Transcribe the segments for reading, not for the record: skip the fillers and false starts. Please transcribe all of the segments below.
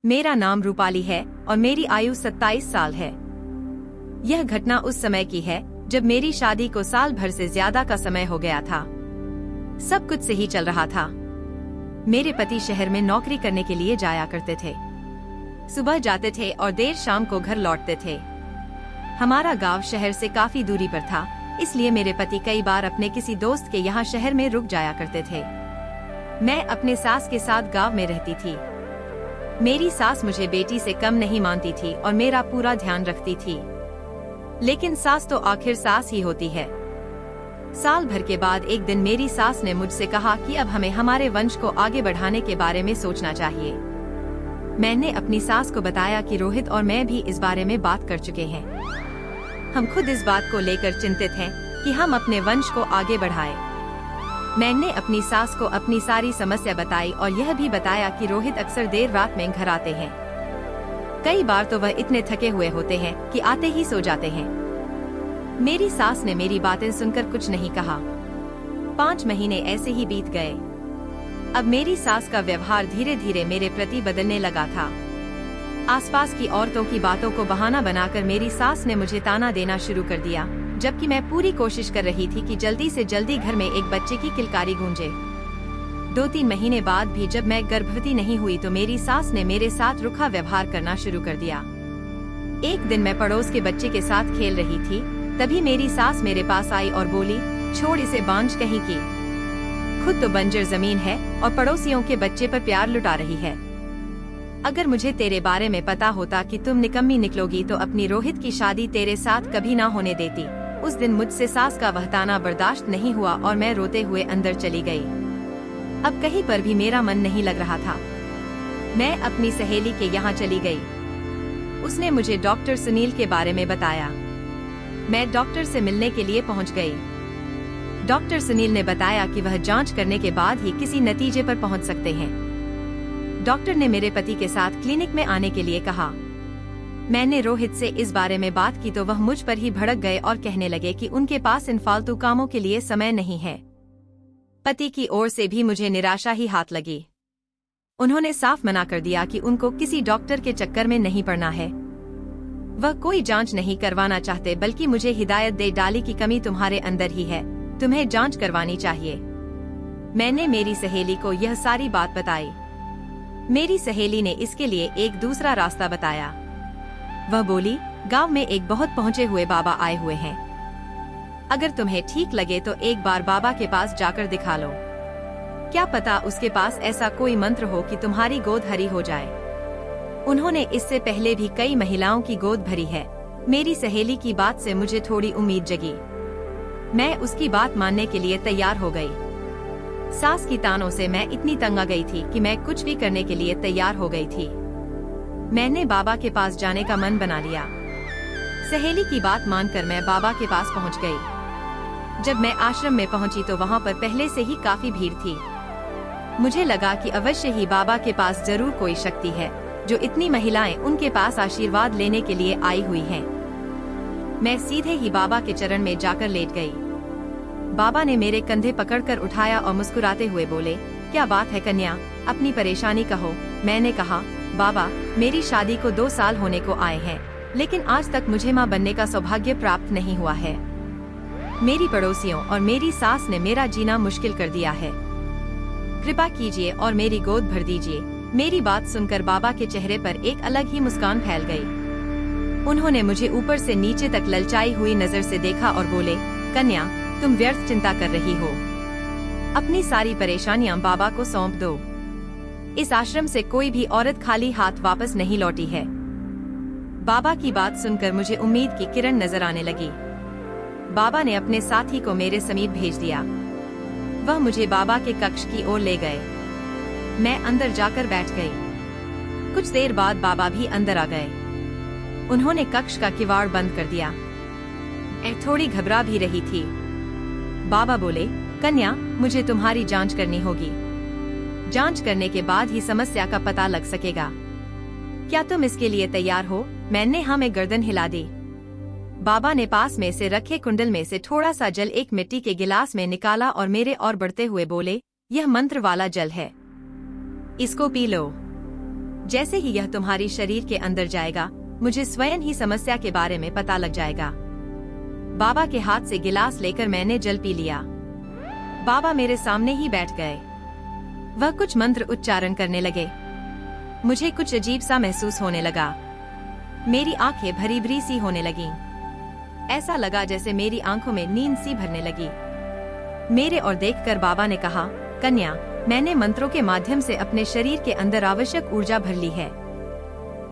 मेरा नाम रूपाली है और मेरी आयु 27 साल है। यह घटना उस समय की है जब मेरी शादी को साल भर से ज्यादा का समय हो गया था। सब कुछ सही चल रहा था। मेरे पति शहर में नौकरी करने के लिए जाया करते थे। सुबह जाते थे और देर शाम को घर लौटते थे। हमारा गांव शहर से काफी दूरी पर था, इसलिए मेरे पति कई बार अपने किसी दोस्त के यहाँ शहर में रुक जाया करते थे। मैं अपने सास के साथ गांव में रहती थी। मेरी सास मुझे बेटी से कम नहीं मानती थी और मेरा पूरा ध्यान रखती थी। लेकिन सास तो आखिर सास ही होती है। साल भर के बाद एक दिन मेरी सास ने मुझसे कहा कि अब हमें हमारे वंश को आगे बढ़ाने के बारे में सोचना चाहिए। मैंने अपनी सास को बताया कि रोहित और मैं भी इस बारे में बात कर चुके हैं। हम खुद इस बात को लेकर चिंतित हैं कि हम अपने वंश को आगे बढ़ाएं। मैंने अपनी सास को अपनी सारी समस्या बताई और यह भी बताया कि रोहित अक्सर देर रात में घर आते हैं। कई बार तो वह इतने थके हुए होते हैं कि आते ही सो जाते हैं। मेरी सास ने मेरी बातें सुनकर कुछ नहीं कहा। 5 महीने ऐसे ही बीत गए। अब मेरी सास का व्यवहार धीरे धीरे मेरे प्रति बदलने लगा था। आसपास की औरतों की बातों को बहाना बनाकर मेरी सास ने मुझे ताना देना शुरू कर दिया, जबकि मैं पूरी कोशिश कर रही थी कि जल्दी से जल्दी घर में एक बच्चे की किलकारी गूंजे। 2-3 महीने बाद भी जब मैं गर्भवती नहीं हुई तो मेरी सास ने मेरे साथ रुखा व्यवहार करना शुरू कर दिया। एक दिन मैं पड़ोस के बच्चे के साथ खेल रही थी, तभी मेरी सास मेरे पास आई और बोली, छोड़ इसे बांझ कहीं की। खुद तो बंजर जमीन है और पड़ोसियों के बच्चे पर प्यार लुटा रही है। अगर मुझे तेरे बारे में पता होता कि तुम निकम्मी निकलोगी तो अपनी रोहित की शादी तेरे साथ कभी ना होने देती। उस दिन मुझसे सास का वह ताना बर्दाश्त नहीं हुआ और मैं रोते हुए अंदर चली गई। अब कहीं पर भी मेरा मन नहीं लग रहा था। मैं अपनी सहेली के यहाँ चली गई। उसने मुझे डॉक्टर सुनील के बारे में बताया। मैं डॉक्टर से मिलने के लिए पहुंच गई। डॉक्टर सुनील ने बताया कि वह जांच करने के बाद ही किसी नतीजे पर पहुंच सकते हैं। डॉक्टर ने मेरे पति के साथ क्लिनिक में आने के लिए कहा। मैंने रोहित से इस बारे में बात की तो वह मुझ पर ही भड़क गए और कहने लगे कि उनके पास इन फालतू कामों के लिए समय नहीं है। पति की ओर से भी मुझे निराशा ही हाथ लगी। उन्होंने साफ मना कर दिया कि उनको किसी डॉक्टर के चक्कर में नहीं पड़ना है। वह कोई जांच नहीं करवाना चाहते, बल्कि मुझे हिदायत दे डाली कि कमी तुम्हारे अंदर ही है, तुम्हें जांच करवानी चाहिए। मैंने मेरी सहेली को यह सारी बात बताई। मेरी सहेली ने इसके लिए एक दूसरा रास्ता बताया। वह बोली, गांव में एक बहुत पहुंचे हुए बाबा आए हुए हैं। अगर तुम्हें ठीक लगे तो एक बार बाबा के पास जाकर दिखा लो। क्या पता उसके पास ऐसा कोई मंत्र हो कि तुम्हारी गोद हरी हो जाए। उन्होंने इससे पहले भी कई महिलाओं की गोद भरी है। मेरी सहेली की बात से मुझे थोड़ी उम्मीद जगी। मैं उसकी बात मानने के लिए तैयार हो गई। सास की तानों से मैं इतनी तंग आ गई थी कि मैं कुछ भी करने के लिए तैयार हो गई थी। मैंने बाबा के पास जाने का मन बना लिया। सहेली की बात मानकर मैं बाबा के पास पहुंच गई। जब मैं आश्रम में पहुंची तो वहां पर पहले से ही काफी भीड़ थी। मुझे लगा कि अवश्य ही बाबा के पास जरूर कोई शक्ति है जो इतनी महिलाएं उनके पास आशीर्वाद लेने के लिए आई हुई हैं। मैं सीधे ही बाबा के चरण में जाकर लेट गई। बाबा ने मेरे कंधे पकड़कर उठाया और मुस्कुराते हुए बोले, क्या बात है कन्या, अपनी परेशानी कहो। मैंने कहा, बाबा मेरी शादी को 2 साल होने को आए हैं, लेकिन आज तक मुझे माँ बनने का सौभाग्य प्राप्त नहीं हुआ है। मेरी पड़ोसियों और मेरी सास ने मेरा जीना मुश्किल कर दिया है। कृपा कीजिए और मेरी गोद भर दीजिए। मेरी बात सुनकर बाबा के चेहरे पर एक अलग ही मुस्कान फैल गई। उन्होंने मुझे ऊपर से नीचे तक ललचाई हुई नजर से देखा और बोले, कन्या तुम व्यर्थ चिंता कर रही हो। अपनी सारी परेशानियां बाबा को सौंप दो। इस आश्रम से कोई भी औरत खाली हाथ वापस नहीं लौटी है। बाबा की बात सुनकर मुझे उम्मीद की किरण नजर आने लगी। बाबा ने अपने साथी को मेरे समीप भेज दिया। वह मुझे बाबा के कक्ष की ओर ले गए। मैं अंदर जाकर बैठ गई। कुछ देर बाद बाबा भी अंदर आ गए। उन्होंने कक्ष का किवाड़ बंद कर दिया। मैं थोड़ी घबरा भी रही थी। बाबा बोले, कन्या मुझे तुम्हारी जांच करनी होगी। जांच करने के बाद ही समस्या का पता लग सकेगा। क्या तुम इसके लिए तैयार हो? मैंने हाँ में गर्दन हिला दी। बाबा ने पास में से रखे कुंडल में से थोड़ा सा जल एक मिट्टी के गिलास में निकाला और मेरे और बढ़ते हुए बोले, यह मंत्र वाला जल है, इसको पी लो। जैसे ही यह तुम्हारी शरीर के अंदर जाएगा, मुझे स्वयं ही समस्या के बारे में पता लग जाएगा। बाबा के हाथ से गिलास लेकर मैंने जल पी लिया। बाबा मेरे सामने ही बैठ गए। वह कुछ मंत्र उच्चारण करने लगे। मुझे कुछ अजीब सा महसूस होने लगा। मेरी आंखें भरी भरी सी होने लगीं। ऐसा लगा जैसे मेरी आंखों में नींद सी भरने लगी। मेरे और देखकर बाबा ने कहा, कन्या, मैंने मंत्रों के माध्यम से अपने शरीर के अंदर आवश्यक ऊर्जा भर ली है।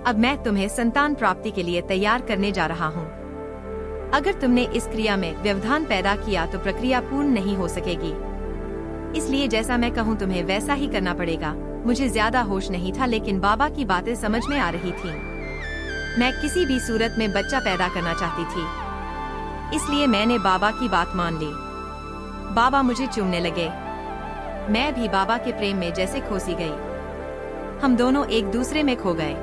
अब मैं तुम्हें संतान प्राप्ति के लिए तैयार करने जा रहा हूँ। अगर तुमने इस क्रिया में व्यवधान पैदा किया तो प्रक्रिया पूर्ण नहीं हो सकेगी। इसलिए जैसा मैं कहूँ तुम्हें वैसा ही करना पड़ेगा। मुझे ज्यादा होश नहीं था, लेकिन बाबा की बातें समझ में आ रही थीं। मैं किसी भी सूरत में बच्चा पैदा करना चाहती थी, इसलिए मैंने बाबा की बात मान ली। बाबा मुझे चूमने लगे। मैं भी बाबा के प्रेम में जैसे खोसी गई। हम दोनों एक दूसरे में खो गए।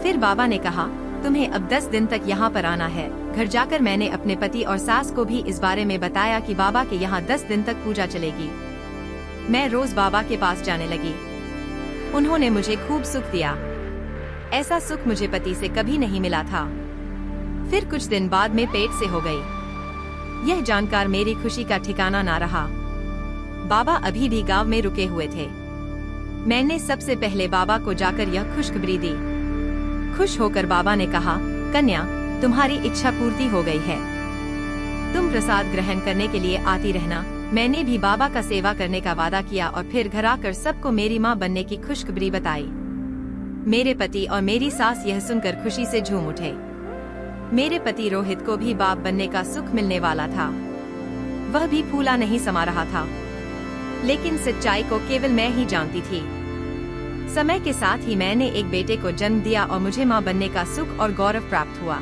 फिर बाबा ने कहा, तुम्हें अब 10 दिन तक यहाँ पर आना है। घर जाकर मैंने अपने पति और सास को भी इस बारे में बताया कि बाबा के यहाँ 10 दिन तक पूजा चलेगी। मैं रोज बाबा के पास जाने लगी। उन्होंने मुझे खूब सुख दिया। ऐसा सुख मुझे पति से कभी नहीं मिला था। फिर कुछ दिन बाद में पेट से हो गई। यह जानकर मेरी खुशी का ठिकाना ना रहा। बाबा अभी भी गांव में रुके हुए थे। मैंने सबसे पहले बाबा को जाकर यह खुशखबरी दी। खुश होकर बाबा ने कहा, कन्या, तुम्हारी इच्छा पूर्ति हो गई है। तुम प्रसाद ग्रहण करने के लिए आती रहना। मैंने भी बाबा का सेवा करने का वादा किया और फिर घर आकर सबको मेरी माँ बनने की खुशखबरी बताई। मेरे पति और मेरी सास यह सुनकर खुशी से झूम उठे। मेरे पति रोहित को भी बाप बनने का सुख मिलने वाला था। वह भी फूला नहीं समा रहा था, लेकिन सच्चाई को केवल मैं ही जानती थी। समय के साथ ही मैंने एक बेटे को जन्म दिया और मुझे माँ बनने का सुख और गौरव प्राप्त हुआ।